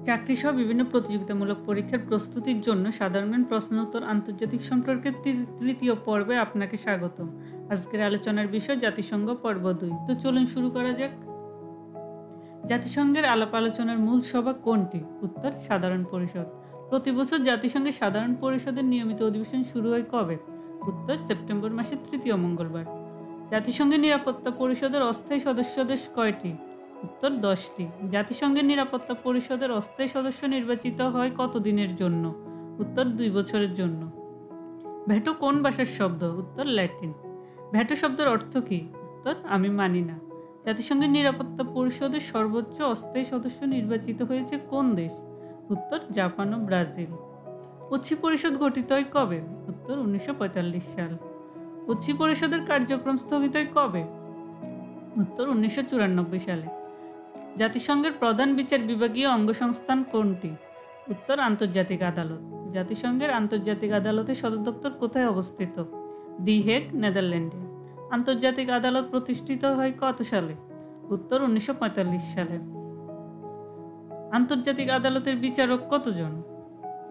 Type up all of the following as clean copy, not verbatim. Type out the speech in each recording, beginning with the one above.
চাকরিসহ বিভিন্ন প্রতিযোগিতামূলক পরীক্ষার প্রস্তুতির জন্য সাধারণ জ্ঞান প্রশ্ন উত্তর আন্তর্জাতিক সম্পর্কের তৃতীয় পর্বে আপনাকে স্বাগতম। আজকের আলোচনার বিষয় জাতিসংঘ পর্ব 2। তো চলুন শুরু করা যাক। জাতিসংঘের আলাপ আলোচনার মূল সভা কোনটি? উত্তর সাধারণ পরিষদ। প্রতি বছর জাতিসংঘের সাধারণ পরিষদের নিয়মিত অধিবেশন শুরু হয় কবে? উত্তর সেপ্টেম্বর মাসের তৃতীয় মঙ্গলবার। জাতিসংঘের নিরাপত্তা পরিষদের অস্থায়ী সদস্য দেশ কয়টি? উত্তর 10টি। জাতিসংঘের নিরাপত্তা পরিষদের অস্থায়ী সদস্য নির্বাচিত হয় কত দিনের জন্য? উত্তর 2 বছরের জন্য। ভেটো কোন ভাষার শব্দ? উত্তর ল্যাটিন। ভেটো শব্দের অর্থ কী? উত্তর আমি মানি না। জাতিসংঘের নিরাপত্তা পরিষদের সর্বোচ্চ অস্থায়ী সদস্য নির্বাচিত হয়েছে কোন দেশ? উত্তর জাপান ও ব্রাজিল। উচ্চ পরিষদ গঠিত হয় কবে? উত্তর 1945 সাল। উচ্চ পরিষদের কার্যক্রম স্থগিত হয় কবে? উত্তর 1994 সালে। জাতিসংঘের প্রধান বিচার বিভাগীয় অঙ্গসংস্থান কোনটি? উত্তর আন্তর্জাতিক আদালত। জাতিসংঘের আন্তর্জাতিক আদালতের সদর দপ্তর কোথায় অবস্থিত? দি হেগ, নেদারল্যান্ডে। আন্তর্জাতিক আদালত প্রতিষ্ঠিত হয় কত সালে? উত্তর 1945 সালে। আন্তর্জাতিক আদালতের বিচারক কতজন?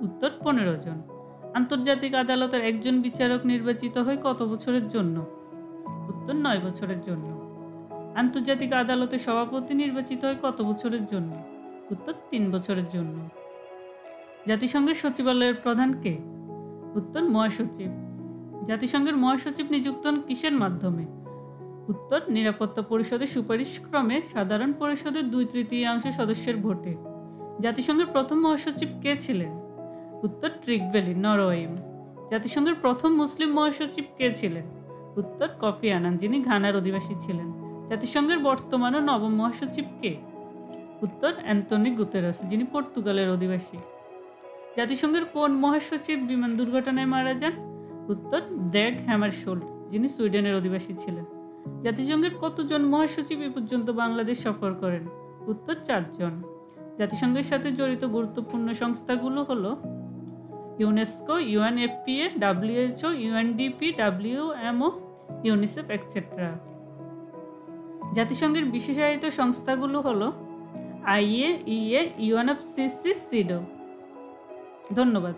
উত্তর 15 জন। আন্তর্জাতিক আদালতের একজন বিচারক নির্বাচিত হয় কত বছরের জন্য? উত্তর 9 বছরের জন্য। আন্তর্জাতিক আদালতের সভাপতি নির্বাচিত হয় কত বছরের জন্য? উত্তর 3 বছরের জন্য। জাতিসংঘের সচিবালয়ের প্রধান কে? উত্তর মহাসচিব। জাতিসংঘের মহাসচিব নিযুক্ত হন কিসের মাধ্যমে? উত্তর নিরাপত্তা পরিষদের সুপারিশক্রমে সাধারণ পরিষদের 2/3 সদস্যের ভোটে। জাতিসংঘের প্রথম মহাসচিব কে ছিলেন? উত্তর ট্রিগভ্যালি, নরওয়ে। জাতিসংঘের প্রথম মুসলিম মহাসচিব কে ছিলেন? উত্তর কফি আনান, যিনি ঘানার অধিবাসী ছিলেন। জাতিসংঘের বর্তমান ও নবম মহাসচিব কে? উত্তর অ্যান্তনি গুতেরেস, যিনি পর্তুগালের অধিবাসী। জাতিসংঘের কোন মহাসচিব বিমান দুর্ঘটনায় মারা যান? উত্তর ড্যাগ হ্যামারশোল্ড, যিনি সুইডেনের অধিবাসী ছিলেন। জাতিসংঘের কতজন মহাসচিব এ পর্যন্ত বাংলাদেশ সফর করেন? উত্তর 4 জন। জাতিসংঘের সাথে জড়িত গুরুত্বপূর্ণ সংস্থাগুলো হলো UNESCO, UNFPA, WHO, UNDP, WMO, UNICEF etcetera. জাতিসংঘের বিশেষায়িত সংস্থাগুলো হলো IAEA, UNFCCC, CEDAW। ধন্যবাদ।